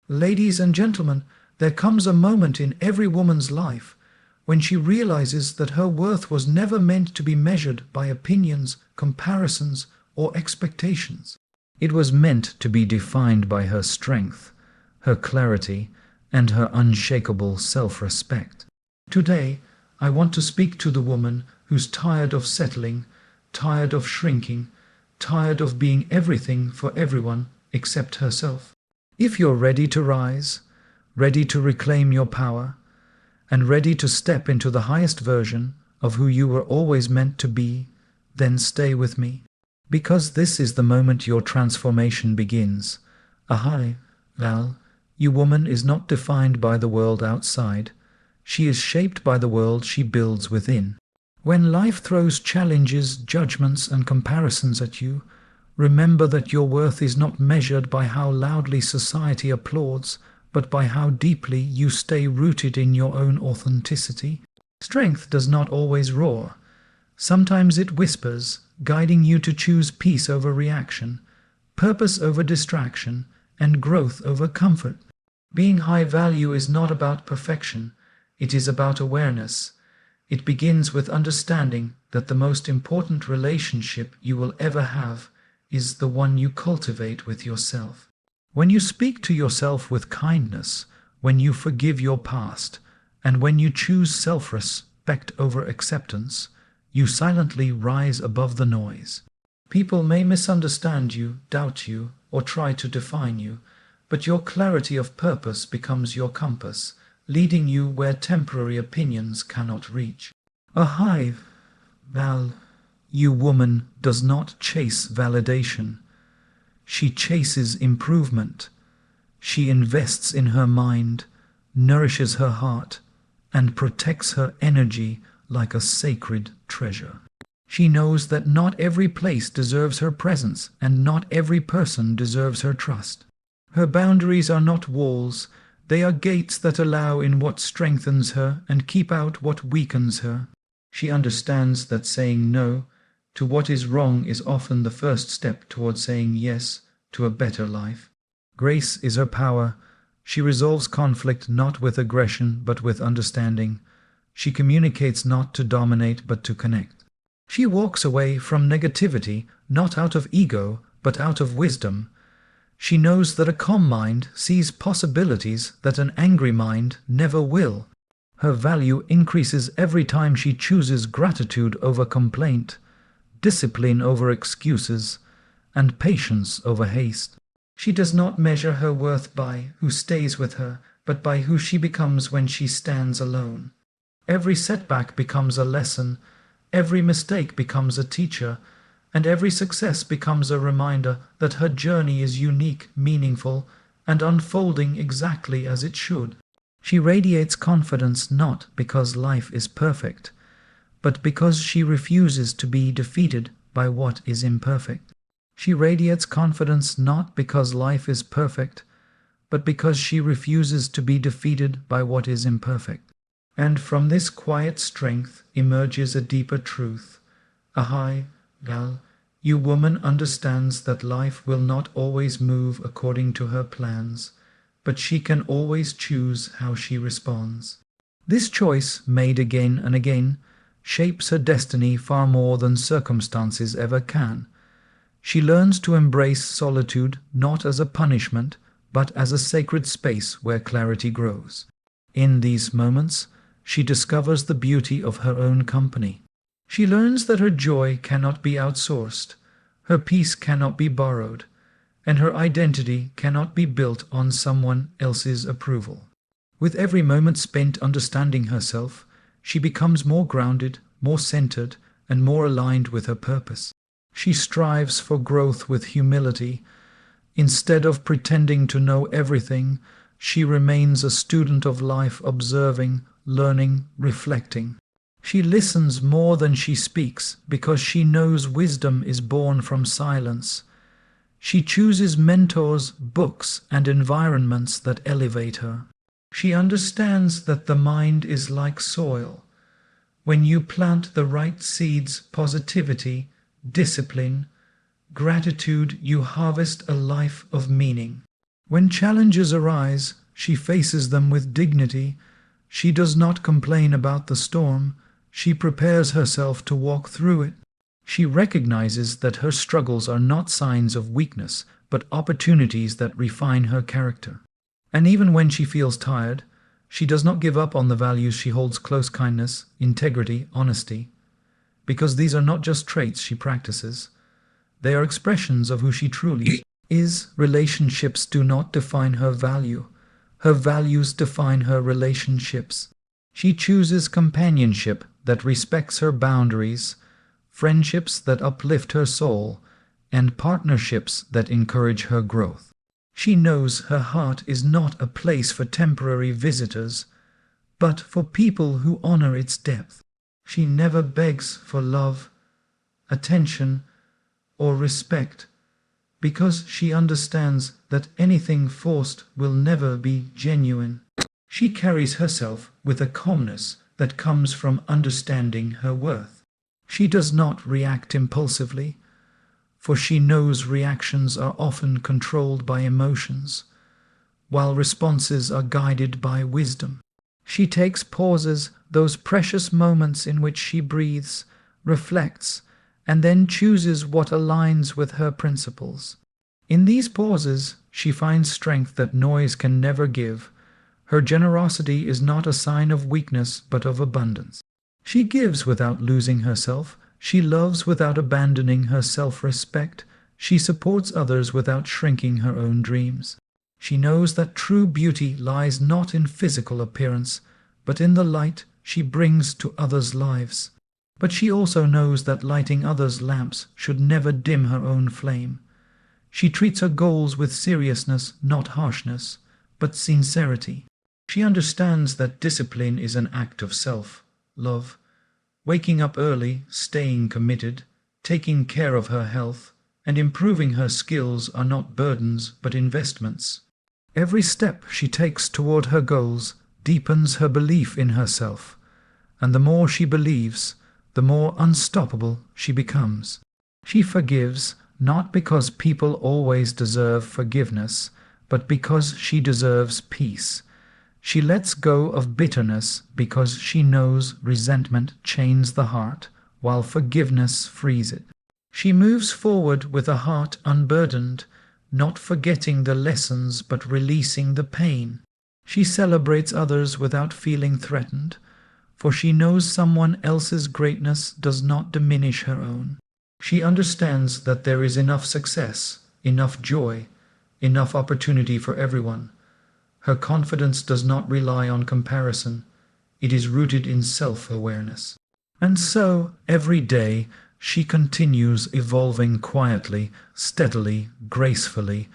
Ladies and gentlemen, there comes a moment in every woman's life when she realizes that her worth was never meant to be measured by opinions, comparisons, or expectations. It was meant to be defined by her strength, her clarity, and her unshakable self-respect. Today, I want to speak to the woman who's tired of settling, tired of shrinking, tired of being everything for everyone except herself. If you're ready to rise, ready to reclaim your power, and ready to step into the highest version of who you were always meant to be, then stay with me. Because this is the moment your transformation begins. Well, you woman is not defined by the world outside. She is shaped by the world she builds within. When life throws challenges, judgments, and comparisons at you, remember that your worth is not measured by how loudly society applauds, but by how deeply you stay rooted in your own authenticity. Strength does not always roar. Sometimes it whispers, guiding you to choose peace over reaction, purpose over distraction, and growth over comfort. Being high value is not about perfection, it is about awareness. It begins with understanding that the most important relationship you will ever have is the one you cultivate with yourself. When you speak to yourself with kindness, when you forgive your past, and when you choose self-respect over acceptance, you silently rise above the noise. People may misunderstand you, doubt you, or try to define you, but your clarity of purpose becomes your compass, leading you where temporary opinions cannot reach. You woman does not chase validation. She chases improvement. She invests in her mind, nourishes her heart, and protects her energy like a sacred treasure. She knows that not every place deserves her presence, and not every person deserves her trust. Her boundaries are not walls, they are gates that allow in what strengthens her and keep out what weakens her. She understands that saying no to what is wrong is often the first step towards saying yes to a better life. Grace is her power. She resolves conflict not with aggression but with understanding. She communicates not to dominate but to connect. She walks away from negativity not out of ego but out of wisdom. She knows that a calm mind sees possibilities that an angry mind never will. Her value increases every time she chooses gratitude over complaint, discipline over excuses, and patience over haste. She does not measure her worth by who stays with her, but by who she becomes when she stands alone. Every setback becomes a lesson, every mistake becomes a teacher, and every success becomes a reminder that her journey is unique, meaningful, and unfolding exactly as it should. She radiates confidence not because life is perfect, but because she refuses to be defeated by what is imperfect. She radiates confidence not because life is perfect, but because she refuses to be defeated by what is imperfect. And from this quiet strength emerges a deeper truth. You woman understands that life will not always move according to her plans, but she can always choose how she responds. This choice, made again and again, shapes her destiny far more than circumstances ever can. She learns to embrace solitude not as a punishment, but as a sacred space where clarity grows. In these moments, she discovers the beauty of her own company. She learns that her joy cannot be outsourced, her peace cannot be borrowed, and her identity cannot be built on someone else's approval. With every moment spent understanding herself, she becomes more grounded, more centered, and more aligned with her purpose. She strives for growth with humility. Instead of pretending to know everything, she remains a student of life, observing, learning, reflecting. She listens more than she speaks because she knows wisdom is born from silence. She chooses mentors, books, and environments that elevate her. She understands that the mind is like soil. When you plant the right seeds, positivity, discipline, gratitude, you harvest a life of meaning. When challenges arise, she faces them with dignity. She does not complain about the storm. She prepares herself to walk through it. She recognizes that her struggles are not signs of weakness, but opportunities that refine her character. And even when she feels tired, she does not give up on the values she holds close: kindness, integrity, honesty. Because these are not just traits she practices, they are expressions of who she truly is. Relationships do not define her value. Her values define her relationships. She chooses companionship that respects her boundaries, friendships that uplift her soul, and partnerships that encourage her growth. She knows her heart is not a place for temporary visitors, but for people who honor its depth. She never begs for love, attention, or respect, because she understands that anything forced will never be genuine. She carries herself with a calmness that comes from understanding her worth. She does not react impulsively, for she knows reactions are often controlled by emotions, while responses are guided by wisdom. She takes pauses, those precious moments in which she breathes, reflects, and then chooses what aligns with her principles. In these pauses, she finds strength that noise can never give. Her generosity is not a sign of weakness, but of abundance. She gives without losing herself. She loves without abandoning her self-respect. She supports others without shrinking her own dreams. She knows that true beauty lies not in physical appearance, but in the light she brings to others' lives. But she also knows that lighting others' lamps should never dim her own flame. She treats her goals with seriousness, not harshness, but sincerity. She understands that discipline is an act of self-love. Waking up early, staying committed, taking care of her health, and improving her skills are not burdens but investments. Every step she takes toward her goals deepens her belief in herself, and the more she believes, the more unstoppable she becomes. She forgives, not because people always deserve forgiveness, but because she deserves peace. She lets go of bitterness because she knows resentment chains the heart, while forgiveness frees it. She moves forward with a heart unburdened, not forgetting the lessons but releasing the pain. She celebrates others without feeling threatened, for she knows someone else's greatness does not diminish her own. She understands that there is enough success, enough joy, enough opportunity for everyone. Her confidence does not rely on comparison. It is rooted in self-awareness. And so, every day, she continues evolving quietly, steadily, gracefully.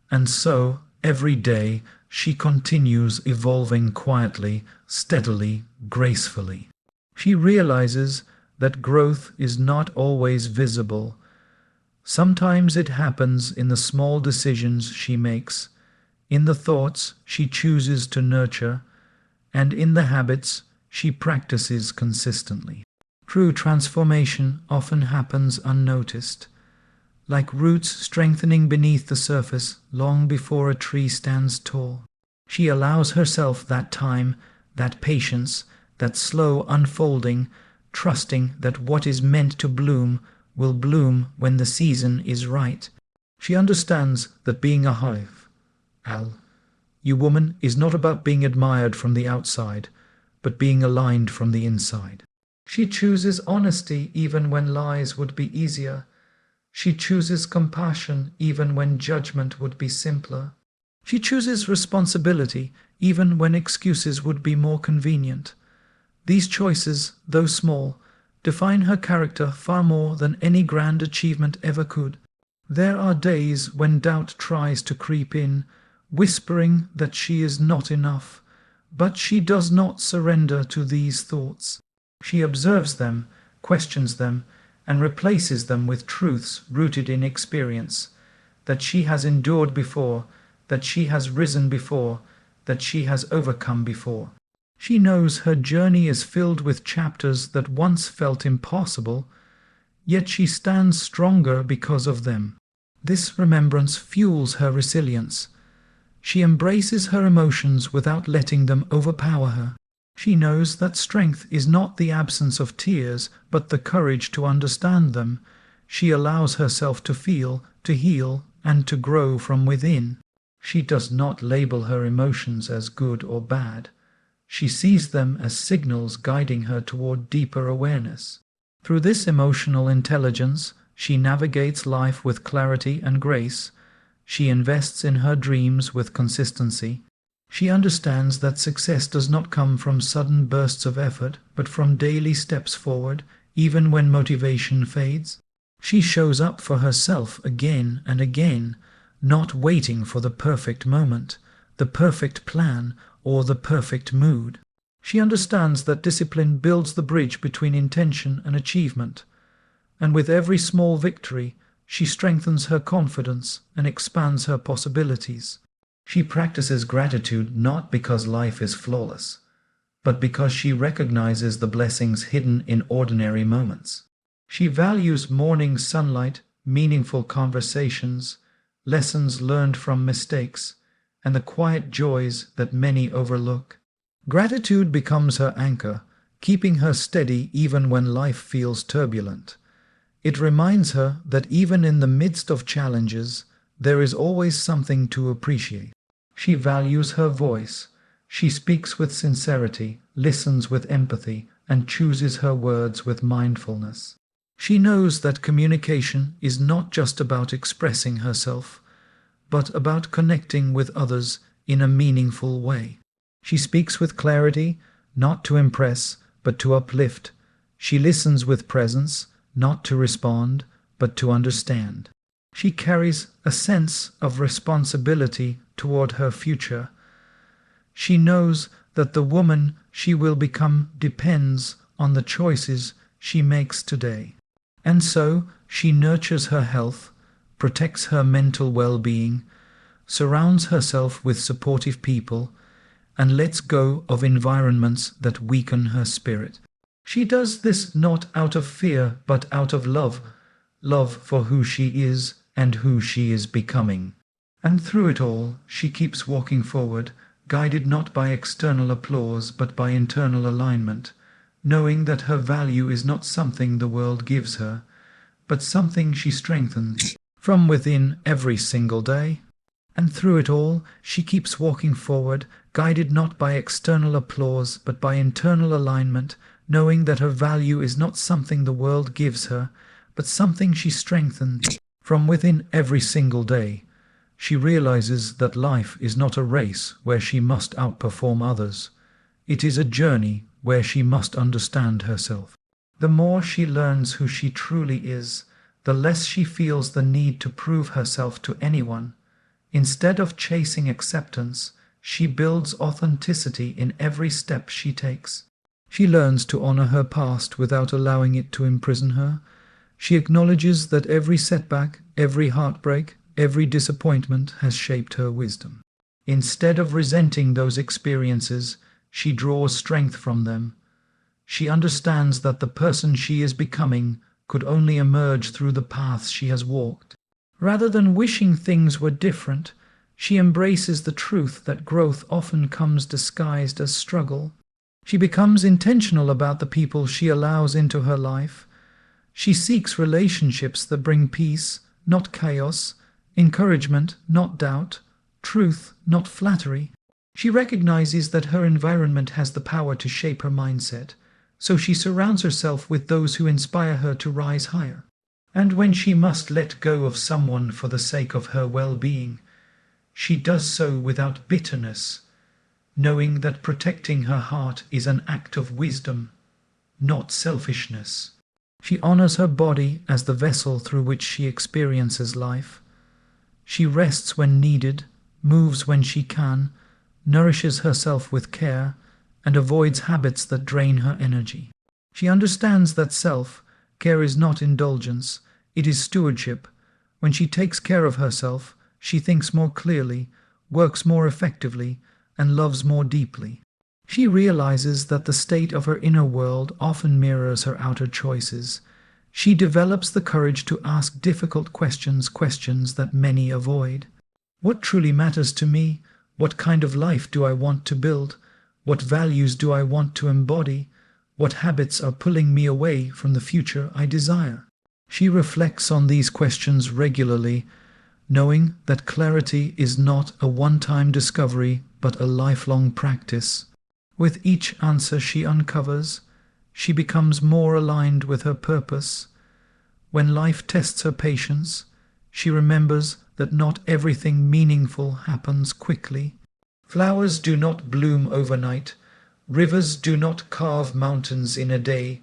And so, every day, she continues evolving quietly, steadily, gracefully. She realizes that growth is not always visible. Sometimes it happens in the small decisions she makes, in the thoughts she chooses to nurture, and in the habits she practices consistently. True transformation often happens unnoticed, like roots strengthening beneath the surface long before a tree stands tall. She allows herself that time, that patience, that slow unfolding, trusting that what is meant to bloom will bloom when the season is right. She understands that being a hive, you woman, is not about being admired from the outside, but being aligned from the inside. She chooses honesty even when lies would be easier. She chooses compassion even when judgment would be simpler. She chooses responsibility even when excuses would be more convenient. These choices, though small, define her character far more than any grand achievement ever could. There are days when doubt tries to creep in, whispering that she is not enough, but she does not surrender to these thoughts. She observes them, questions them, and replaces them with truths rooted in experience, that she has endured before, that she has risen before, that she has overcome before. She knows her journey is filled with chapters that once felt impossible, yet she stands stronger because of them. This remembrance fuels her resilience. She embraces her emotions without letting them overpower her. She knows that strength is not the absence of tears, but the courage to understand them. She allows herself to feel, to heal, and to grow from within. She does not label her emotions as good or bad. She sees them as signals guiding her toward deeper awareness. Through this emotional intelligence, she navigates life with clarity and grace. She invests in her dreams with consistency. She understands that success does not come from sudden bursts of effort, but from daily steps forward, even when motivation fades. She shows up for herself again and again, not waiting for the perfect moment, the perfect plan, or the perfect mood. She understands that discipline builds the bridge between intention and achievement, and with every small victory, she strengthens her confidence and expands her possibilities. She practices gratitude not because life is flawless, but because she recognizes the blessings hidden in ordinary moments. She values morning sunlight, meaningful conversations, lessons learned from mistakes, and the quiet joys that many overlook. Gratitude becomes her anchor, keeping her steady even when life feels turbulent. It reminds her that even in the midst of challenges, there is always something to appreciate. She values her voice. She speaks with sincerity, listens with empathy, and chooses her words with mindfulness. She knows that communication is not just about expressing herself, but about connecting with others in a meaningful way. She speaks with clarity, not to impress, but to uplift. She listens with presence, not to respond, but to understand. She carries a sense of responsibility toward her future. She knows that the woman she will become depends on the choices she makes today. And so she nurtures her health, protects her mental well-being, surrounds herself with supportive people, and lets go of environments that weaken her spirit. She does this not out of fear, but out of love, love for who she is and who she is becoming. And through it all, she keeps walking forward, guided not by external applause, but by internal alignment, knowing that her value is not something the world gives her, but something she strengthens from within every single day. And through it all, she keeps walking forward, guided not by external applause, but by internal alignment, knowing that her value is not something the world gives her, but something she strengthens from within every single day. She realizes that life is not a race where she must outperform others. It is a journey where she must understand herself. The more she learns who she truly is, the less she feels the need to prove herself to anyone. Instead of chasing acceptance, she builds authenticity in every step she takes. She learns to honor her past without allowing it to imprison her. She acknowledges that every setback, every heartbreak, every disappointment has shaped her wisdom. Instead of resenting those experiences, she draws strength from them. She understands that the person she is becoming could only emerge through the paths she has walked. Rather than wishing things were different, she embraces the truth that growth often comes disguised as struggle. She becomes intentional about the people she allows into her life. She seeks relationships that bring peace, not chaos, encouragement, not doubt, truth, not flattery. She recognizes that her environment has the power to shape her mindset, so she surrounds herself with those who inspire her to rise higher. And when she must let go of someone for the sake of her well-being, she does so without bitterness, knowing that protecting her heart is an act of wisdom, not selfishness. She honors her body as the vessel through which she experiences life. She rests when needed, moves when she can, nourishes herself with care, and avoids habits that drain her energy. She understands that self-care is not indulgence, it is stewardship. When she takes care of herself, she thinks more clearly, works more effectively, and loves more deeply. She realizes that the state of her inner world often mirrors her outer choices. She develops the courage to ask difficult questions that many avoid. What truly matters to me? What kind of life do I want to build? What values do I want to embody? What habits are pulling me away from the future I desire? She reflects on these questions regularly, knowing that clarity is not a one-time discovery but a lifelong practice. With each answer she uncovers, she becomes more aligned with her purpose. When life tests her patience, she remembers that not everything meaningful happens quickly. Flowers do not bloom overnight, rivers do not carve mountains in a day,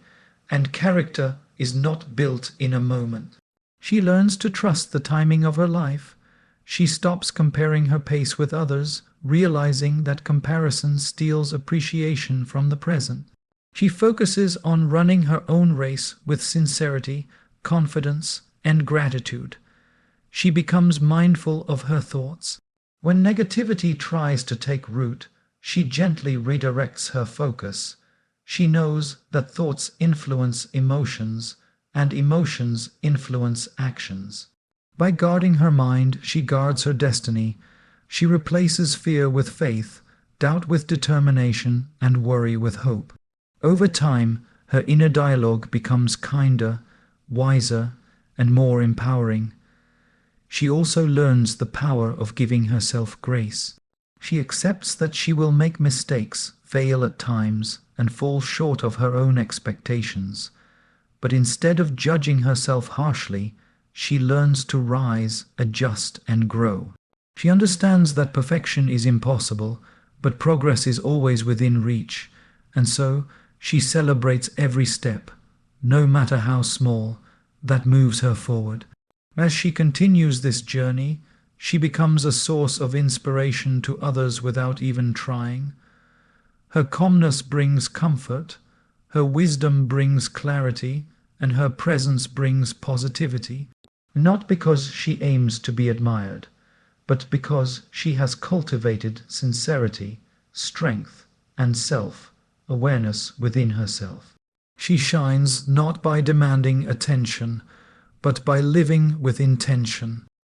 and character is not built in a moment. She learns to trust the timing of her life. She stops comparing her pace with others, realizing that comparison steals appreciation from the present. She focuses on running her own race with sincerity, confidence, and gratitude. She becomes mindful of her thoughts. When negativity tries to take root, she gently redirects her focus. She knows that thoughts influence emotions, and emotions influence actions. By guarding her mind, she guards her destiny. She replaces fear with faith, doubt with determination, and worry with hope. Over time, her inner dialogue becomes kinder, wiser, and more empowering. She also learns the power of giving herself grace. She accepts that she will make mistakes, fail at times, and fall short of her own expectations. But instead of judging herself harshly, she learns to rise, adjust, and grow. She understands that perfection is impossible, but progress is always within reach, and so she celebrates every step, no matter how small, that moves her forward. As she continues this journey, she becomes a source of inspiration to others without even trying. Her calmness brings comfort, her wisdom brings clarity, and her presence brings positivity, not because she aims to be admired, but because she has cultivated sincerity, strength, and self-awareness within herself. She shines not by demanding attention, but by living with intention.